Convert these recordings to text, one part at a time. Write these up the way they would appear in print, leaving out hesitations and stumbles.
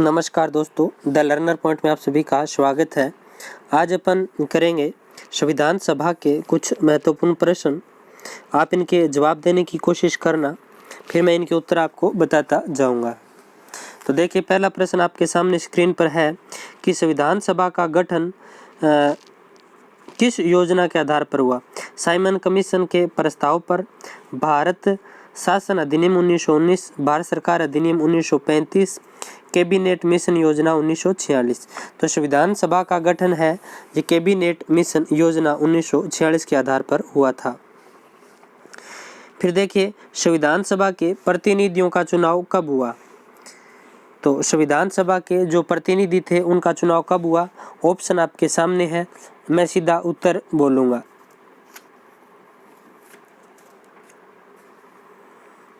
नमस्कार दोस्तों, the learner point में आप सभी का स्वागत है। आज अपन करेंगे संविधान सभा के कुछ महत्वपूर्ण प्रश्न। आप इनके जवाब देने की कोशिश करना, फिर मैं इनके उत्तर आपको बताता जाऊंगा। तो देखिए, पहला प्रश्न आपके सामने स्क्रीन पर है कि संविधान सभा का गठन किस योजना के आधार पर हुआ। साइमन कमीशन के प्रस्ताव पर, भारत शासन अधिनियम 1919, भारत सरकार अधिनियम 1935, कैबिनेट मिशन योजना 1946। तो संविधान सभा का गठन है ये कैबिनेट मिशन योजना 1946 के आधार पर हुआ था। फिर देखिए, संविधान सभा के प्रतिनिधियों का चुनाव कब हुआ। तो संविधान सभा के जो प्रतिनिधि थे उनका चुनाव कब हुआ, ऑप्शन आपके सामने है, मैं सीधा उत्तर बोलूंगा।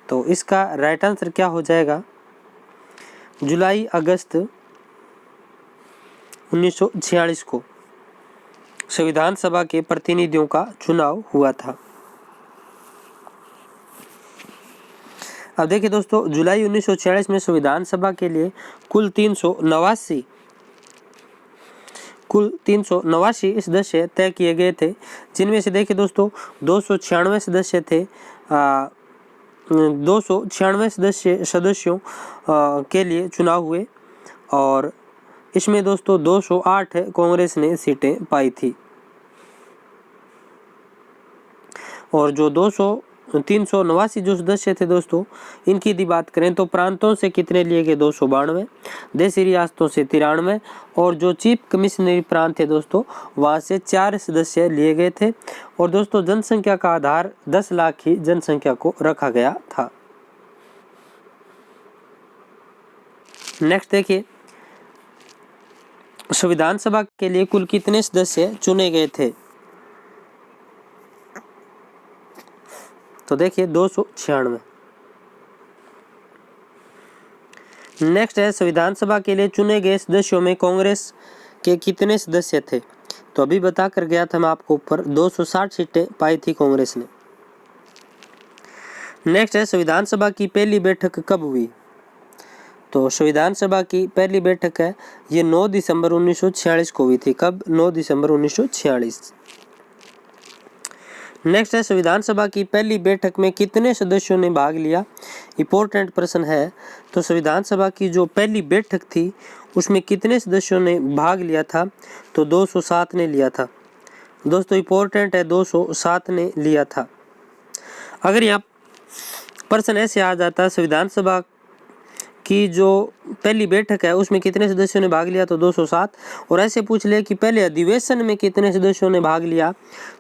तो इसका राइट आंसर क्या हो जाएगा, जुलाई अगस्त 1946 को संविधान सभा के प्रतिनिधियों का चुनाव हुआ था। अब देखिए दोस्तों, जुलाई 1946 में संविधान सभा के लिए कुल 389 सदस्य तय किए गए थे, जिनमें से देखिए दोस्तों 296 सदस्य थे। 296 सदस्यों के लिए चुनाव हुए और इसमें दोस्तों 208 कांग्रेस ने सीटें पाई थी। और जो 389 जो सदस्य थे दोस्तों, इनकी यदि बात करें तो प्रांतों से कितने लिए गए, 292, देशी रियासतों से 93, और जो चीफ कमिश्नरी प्रांत थे दोस्तों, वहां से 4 सदस्य लिए गए थे। और दोस्तों जनसंख्या का आधार 10 लाख की जनसंख्या को रखा गया था। नेक्स्ट देखिए, संविधान सभा के लिए कुल कितने सदस्य चुने गए थे। तो देखिए 296। नेक्स्ट है, संविधान सभा के लिए चुने गए सदस्यों में कांग्रेस के कितने सदस्य थे। तो अभी बता कर गया था मैं आपको ऊपर, 260 सीटें पाई थी कांग्रेस ने। नेक्स्ट है, संविधान सभा की पहली बैठक कब हुई। तो संविधान सभा की पहली बैठक है ये 9 दिसंबर 1946 को हुई थी। कब, 9 दिसंबर 1946। नेक्स्ट है, संविधान सभा की पहली बैठक में कितने सदस्यों ने भाग लिया। इंपॉर्टेंट प्रश्न है। तो संविधान सभा की जो पहली बैठक थी उसमें कितने सदस्यों ने भाग लिया था। तो 207 ने लिया था दोस्तों। इंपॉर्टेंट है, 207 ने लिया था। अगर यहाँ प्रश्न ऐसे आ जाता, संविधान सभा की जो पहली बैठक है उसमें कितने सदस्यों ने भाग लिया, तो 207। और ऐसे पूछ ले कि पहले अधिवेशन में कितने सदस्यों ने भाग लिया,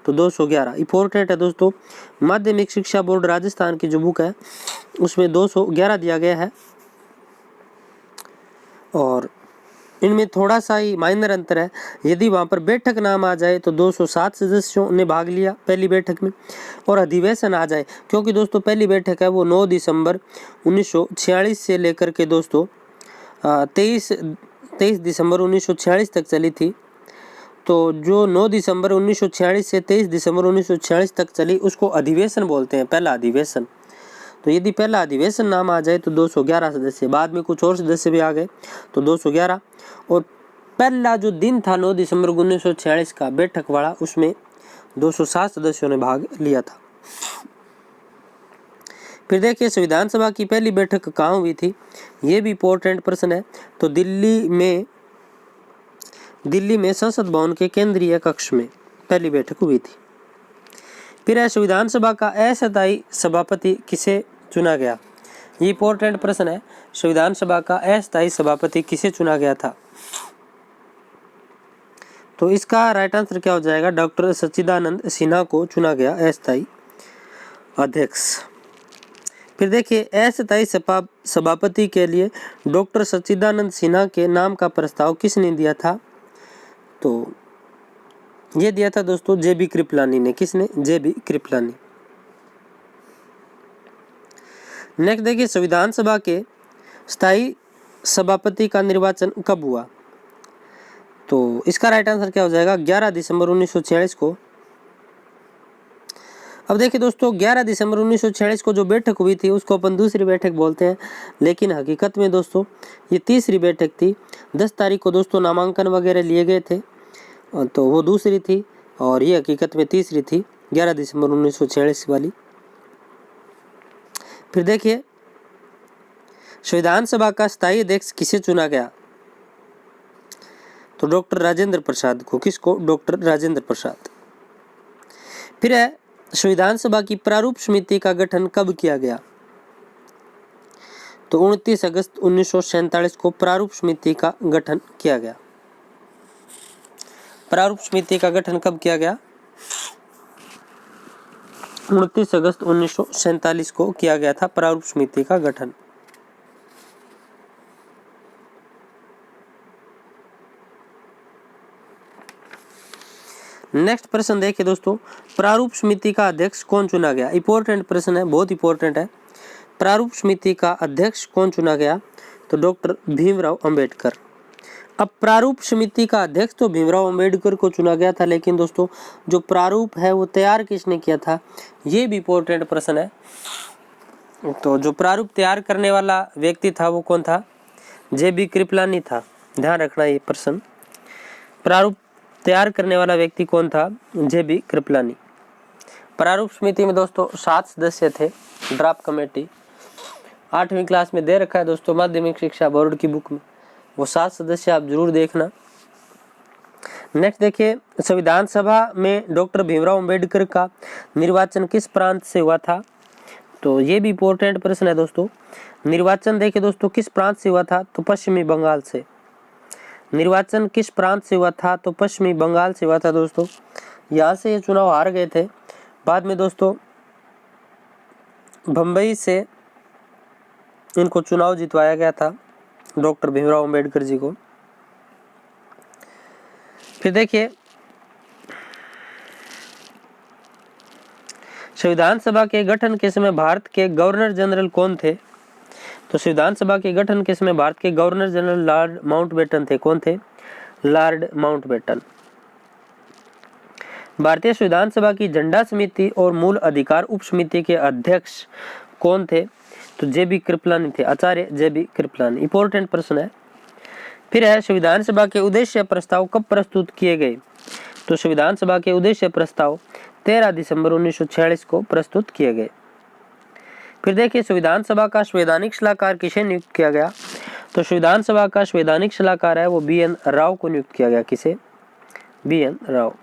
तो 211। इंपॉर्टेंट है दोस्तों, माध्यमिक शिक्षा बोर्ड राजस्थान की जो बुक है उसमें 211 दिया गया है। और इनमें थोड़ा सा ही माइनर अंतर है, यदि वहां पर बैठक नाम आ जाए तो 207 सदस्यों ने भाग लिया पहली बैठक में, और अधिवेशन आ जाए, क्योंकि दोस्तों पहली बैठक है वो 9 दिसंबर 1946 से लेकर के दोस्तों 23 दिसंबर 1946 तक चली थी। तो जो 9 दिसंबर 1946 से 23 दिसंबर 1946 तक चली उसको अधिवेशन बोलते हैं, पहला अधिवेशन। तो यदि पहला अधिवेशन नाम आ जाए तो 211 सदस्य, बाद में कुछ और सदस्य भी आ गए तो 211। और पहला जो दिन था 9 दिसंबर 1946 का बैठक वाला, उसमें 207 सदस्यों ने भाग लिया था। फिर देखिए, संविधान सभा की पहली बैठक कहाँ हुई थी, ये भी इंपॉर्टेंट प्रश्न है। तो दिल्ली में संसद भवन के केंद्रीय कक्ष में पहली बैठक हुई थी। फिर है, संविधान सभा का अस्थायी सभापति किसे चुना गया। ये इंपॉर्टेंट प्रश्न है, संविधान सभा का अस्थायी सभापति किसे चुना गया था। तो इसका राइट आंसर क्या हो जाएगा, डॉक्टर सच्चिदानंद सिन्हा को चुना गया अस्थायी अध्यक्ष। फिर देखिए, अस्थायी सभापति के लिए डॉक्टर सच्चिदानंद सिन्हा के नाम का प्रस्ताव किसने दिया था। तो ये दिया था दोस्तों जे.बी. कृपलानी ने। किसने, जे.बी. कृपलानी। नेक्स्ट देखिए, संविधान सभा के स्थायी सभापति का निर्वाचन कब हुआ। तो इसका राइट आंसर क्या हो जाएगा, 11 दिसंबर 1946 को। अब देखिए दोस्तों 11 दिसंबर 1946 को जो बैठक हुई थी उसको अपन दूसरी बैठक बोलते हैं, लेकिन हकीकत में दोस्तों ये तीसरी बैठक थी। 10 तारीख को दोस्तों नामांकन वगैरह लिए गए थे, तो वो दूसरी थी और ये हकीकत में तीसरी थी 11 दिसंबर 1946 वाली। फिर देखिए संविधान सभा का स्थायी अध्यक्ष किसे चुना गया, तो डॉक्टर राजेंद्र प्रसाद को। किसको? डॉक्टर राजेंद्र प्रसाद। फिर है संविधान सभा की प्रारूप समिति का गठन कब किया गया, तो 29 अगस्त 1947 को प्रारूप समिति का गठन किया गया। प्रारूप समिति का गठन कब किया गया? 29 अगस्त 1947 को किया गया था प्रारूप समिति का गठन। नेक्स्ट प्रश्न देखिए दोस्तों, प्रारूप समिति का अध्यक्ष कौन चुना गया? इंपॉर्टेंट प्रश्न है, बहुत इंपॉर्टेंट है। प्रारूप समिति का अध्यक्ष कौन चुना गया, तो डॉक्टर भीमराव अंबेडकर। अब प्रारूप समिति का अध्यक्ष तो भीमराव अंबेडकर को चुना गया था, लेकिन दोस्तों जो प्रारूप है वो तैयार किसने किया था, ये भी इंपॉर्टेंट प्रश्न है। तो जो प्रारूप तैयार करने वाला व्यक्ति था वो कौन था? जे.बी. कृपलानी था। ध्यान रखना ये प्रश्न, प्रारूप तैयार करने वाला व्यक्ति कौन था? जे.बी. कृपलानी। प्रारूप समिति में दोस्तों 7 सदस्य थे। ड्राफ्ट कमेटी 8वीं क्लास में दे रखा है दोस्तों, माध्यमिक शिक्षा बोर्ड की बुक में, वो 7 सदस्य आप जरूर देखना। नेक्स्ट देखिए, संविधान सभा में डॉक्टर भीमराव अंबेडकर का निर्वाचन किस प्रांत से हुआ था, तो ये भी इंपॉर्टेंट प्रश्न है दोस्तों। निर्वाचन देखिए दोस्तों किस प्रांत से हुआ था, तो पश्चिमी बंगाल से। निर्वाचन किस प्रांत से हुआ था, तो पश्चिमी बंगाल से हुआ था दोस्तों। यहाँ से ये चुनाव हार गए थे, बाद में दोस्तों बम्बई से इनको चुनाव जितवाया गया था डॉक्टर भीमराव अंबेडकर जी को। फिर देखिए संविधान सभा के गठन के समय भारत के गवर्नर जनरल कौन थे, तो संविधान सभा के गठन के समय भारत के गवर्नर जनरल लॉर्ड माउंटबेटन थे। कौन थे? Lord Mountbatten. भारतीय संविधान सभा की झंडा समिति और मूल अधिकार उप समिति के अध्यक्ष कौन थे, तो जे.बी. कृपलानी थे, आचार्य जे.बी. कृपलानी। इंपॉर्टेंट प्रश्न है। फिर है संविधान सभा के उद्देश्य प्रस्ताव कब प्रस्तुत किए गए, तो संविधान सभा के उद्देश्य प्रस्ताव 13 दिसंबर 1946 को प्रस्तुत किए गए। फिर देखिए संविधान सभा का संवैधानिक सलाहकार किसे नियुक्त किया गया, तो संविधान सभा का संवैधानिक सलाहकार है वो बी.एन. राव को नियुक्त किया गया। किसे? बी.एन. राव।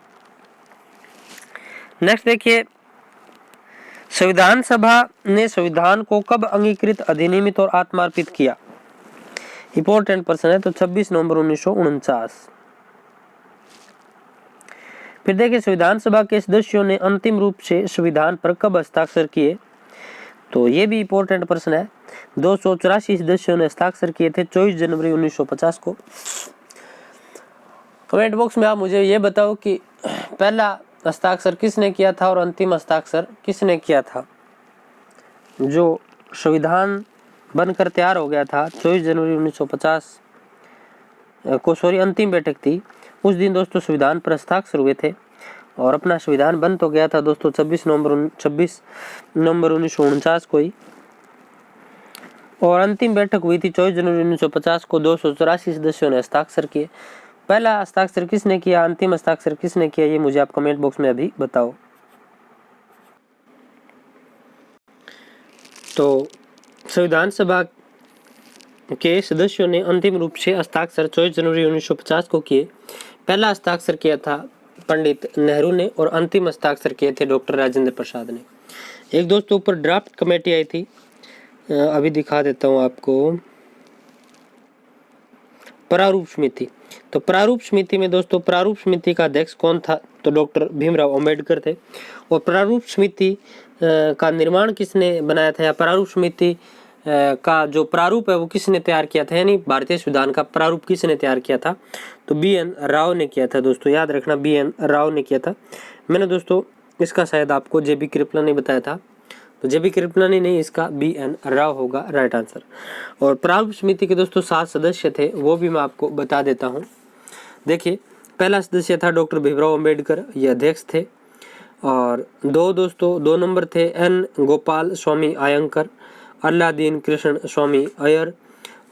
नेक्स्ट देखिए संविधान सभा ने संविधान को कब अंगीकृत, अधिनियमित और आत्मार्पित किया? इंपॉर्टेंट प्रश्न है, तो 26 नवंबर 1949। फिर देखिए संविधान सभा के सदस्यों ने अंतिम रूप से संविधान पर कब हस्ताक्षर किए, तो ये भी इंपॉर्टेंट प्रश्न है। 284 सदस्यों ने हस्ताक्षर किए थे 24 जनवरी 1950 को। कमेंट बॉक्स में आप मुझे ये बताओ कि पहला हस्ताक्षर किसने किया था और अंतिम हस्ताक्षर किसने किया था। जो संविधान बनकर तैयार हो गया था 24 जनवरी 1950 को, अंतिम बैठक थी, उस दिन दोस्तों संविधान पर हस्ताक्षर हुए थे और अपना संविधान बन तो गया था दोस्तों 26 नवंबर 1949 को ही, और अंतिम बैठक हुई थी 24 जनवरी 1950 को। 284 सदस्यों ने हस्ताक्षर किए। पहला हस्ताक्षर किसने किया, अंतिम हस्ताक्षर किसने किया, ये मुझे आप कमेंट बॉक्स में अभी बताओ। तो संविधान सभा के सदस्यों ने अंतिम रूप से हस्ताक्षर 24 जनवरी 1950 को किए। पहला हस्ताक्षर किया था पंडित नेहरू ने और अंतिम हस्ताक्षर किए थे डॉक्टर राजेंद्र प्रसाद ने। एक दोस्तों ऊपर ड्राफ्ट कमेटी आई थी, अभी दिखा देता हूँ आपको। प्रारूप समिति, तो प्रारूप समिति में दोस्तों प्रारूप समिति का अध्यक्ष कौन था, तो डॉक्टर भीमराव अंबेडकर थे। और प्रारूप समिति का निर्माण किसने बनाया था, या प्रारूप समिति का जो प्रारूप है वो किसने तैयार किया था, यानी भारतीय संविधान का प्रारूप किसने तैयार किया था, तो बी.एन. राव ने किया था दोस्तों। याद रखना बी.एन. राव ने किया था। मैंने दोस्तों इसका शायद आपको जे.बी. कृपलानी बताया था, तो जे.बी. कृपलानी नहीं, इसका बी.एन. राव होगा राइट आंसर। और प्रारूप समिति के दोस्तों 7 सदस्य थे, वो भी मैं आपको बता देता हूँ। देखिए पहला सदस्य था डॉक्टर भीमराव अंबेडकर, ये अध्यक्ष थे। और दो नंबर थे एन गोपाल स्वामी आयंकर, अल्लादीन कृष्ण स्वामी अय्यर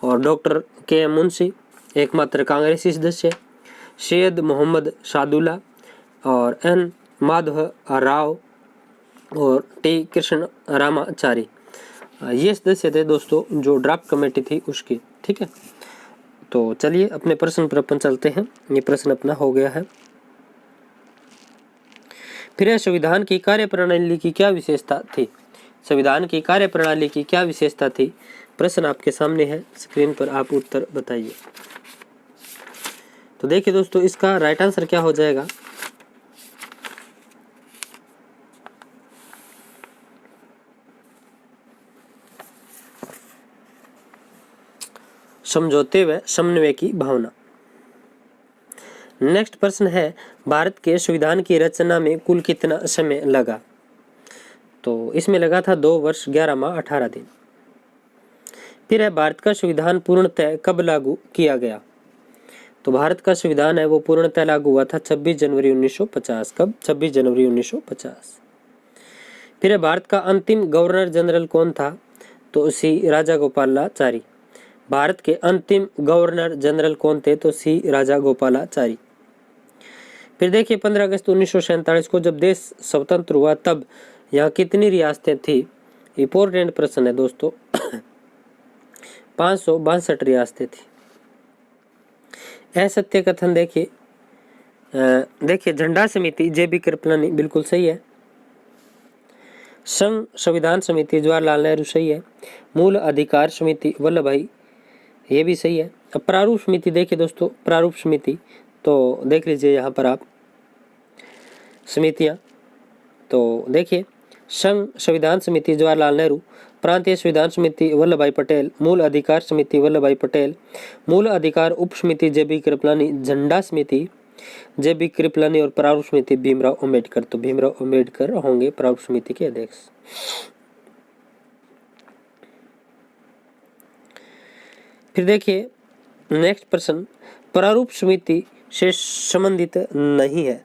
और डॉक्टर के एम मुंशी, एकमात्र कांग्रेसी सदस्य, सैयद मोहम्मद सादुल्ला और एन माधव राव और टी कृष्ण रामाचारी। ये सदस्य थे दोस्तों जो ड्राफ्ट कमेटी थी उसकी। ठीक है, तो चलिए अपने प्रश्न पर अपन चलते हैं। ये प्रश्न अपना हो गया है। फिर संविधान की कार्यप्रणाली की क्या विशेषता थी? संविधान की कार्यप्रणाली की क्या विशेषता थी? प्रश्न आपके सामने है, स्क्रीन पर आप उत्तर बताइए। तो देखिए दोस्तों, इसका राइट आंसर क्या हो जाएगा? समझौते व समन्वय की भावना। नेक्स्ट प्रश्न है, भारत के संविधान की रचना में कुल कितना समय लगा? तो इसमें लगा था 2 वर्ष 11 माह 18 दिन। फिर है, भारत का संविधान पूर्णतः कब लागू किया गया? तो भारत का संविधान है वो पूर्णतः लागू हुआ था 26 जनवरी 1950। कब? 26 जनवरी 1950। फिर है, भारत का अंतिम गवर्नर जनरल कौन था? तो सी राजागोपालाचारी। भारत के अंतिम गवर्नर जनरल कौन थे? तो सी राजागोपालाचारी। फिर देखिए, 15 अगस्त 1947 को जब देश स्वतंत्र हुआ तब यहाँ कितनी रियासतें थी? इंपॉर्टेंट प्रश्न है दोस्तों। 562 रियासतें थी। असत्य कथन देखिए, झंडा समिति JB कृपलानी बिल्कुल सही है। संघ संविधान समिति जवाहरलाल नेहरू सही है। मूल अधिकार समिति वल्लभ भाई, ये भी सही है। अब प्रारूप समिति देखिए दोस्तों, प्रारूप समिति तो देख लीजिए यहाँ पर आप समितियाँ। तो देखिए, संघ संविधान समिति जवाहरलाल नेहरू, प्रांतीय संविधान समिति वल्लभ भाई पटेल, मूल अधिकार समिति वल्लभ भाई पटेल, मूल अधिकार उप समिति JB कृपलानी, झंडा समिति JB कृपलानी और प्रारूप समिति भीमराव अम्बेडकर। तो भीमराव अम्बेडकर होंगे प्रारूप समिति के अध्यक्ष। फिर देखिए नेक्स्ट प्रश्न, प्रारूप समिति से संबंधित नहीं है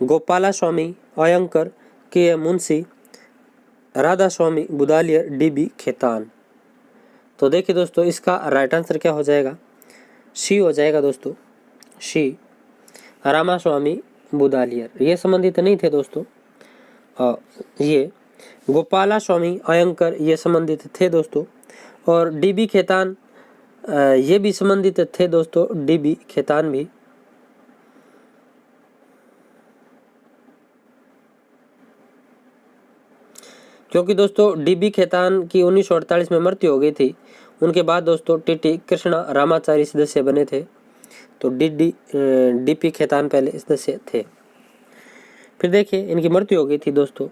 गोपाला स्वामी अयंकर, के मुंशी, राधा स्वामी बुदालियर, DB खेतान। तो देखिए दोस्तों, इसका राइट आंसर क्या हो जाएगा? सी हो जाएगा दोस्तों, सी रामास्वामी बुदालियर। ये संबंधित नहीं थे दोस्तों। ये गोपाला स्वामी अयंकर ये संबंधित थे दोस्तों, और DB खेतान ये भी संबंधित थे दोस्तों, DB खेतान भी। क्योंकि दोस्तों DB खेतान की 1948 में मृत्यु हो गई थी। उनके बाद दोस्तों TT कृष्णा रामाचारी सदस्य बने थे। तो DP खेतान पहले सदस्य थे। फिर देखिए, इनकी मृत्यु हो गई थी दोस्तों,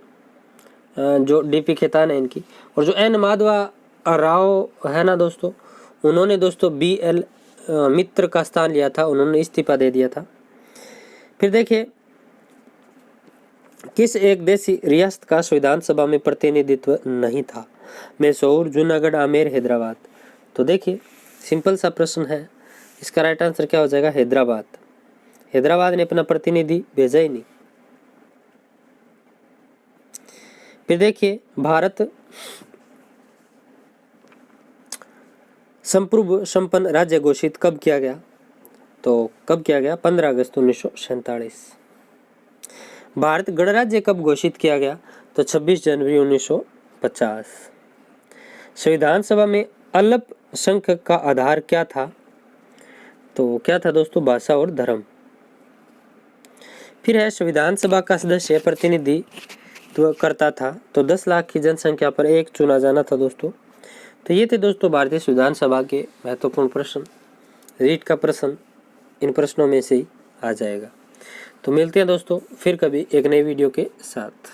जो DP खेतान है इनकी। और जो एन माधवा राव है ना दोस्तों, उन्होंने दोस्तों BL मित्र का स्थान लिया था, उन्होंने इस्तीफा दे दिया था। फिर देखिए, किस एक देशी रियासत का संविधान सभा में प्रतिनिधित्व नहीं था? मैसूर, जूनागढ़, आमेर, हैदराबाद। तो देखिए, सिंपल सा प्रश्न है, इसका राइट आंसर क्या हो जाएगा? हैदराबाद। हैदराबाद ने अपना प्रतिनिधि भेजा ही नहीं। फिर देखिए, भारत संप्रभु संपन्न राज्य घोषित कब किया गया? तो कब किया गया? 15 अगस्त 1947। भारत गणराज्य कब घोषित किया गया? तो 26 जनवरी 1950। संविधान सभा में अल्पसंख्यक का आधार क्या था? तो क्या था दोस्तों? भाषा और धर्म। फिर है, संविधान सभा का सदस्य प्रतिनिधित्व करता था तो 10 लाख की जनसंख्या पर एक चुना जाना था दोस्तों। तो ये थे दोस्तों भारतीय संविधान सभा के महत्वपूर्ण प्रश्न। रीट का प्रश्न इन प्रश्नों में से ही आ जाएगा। तो मिलते हैं दोस्तों फिर कभी एक नई वीडियो के साथ।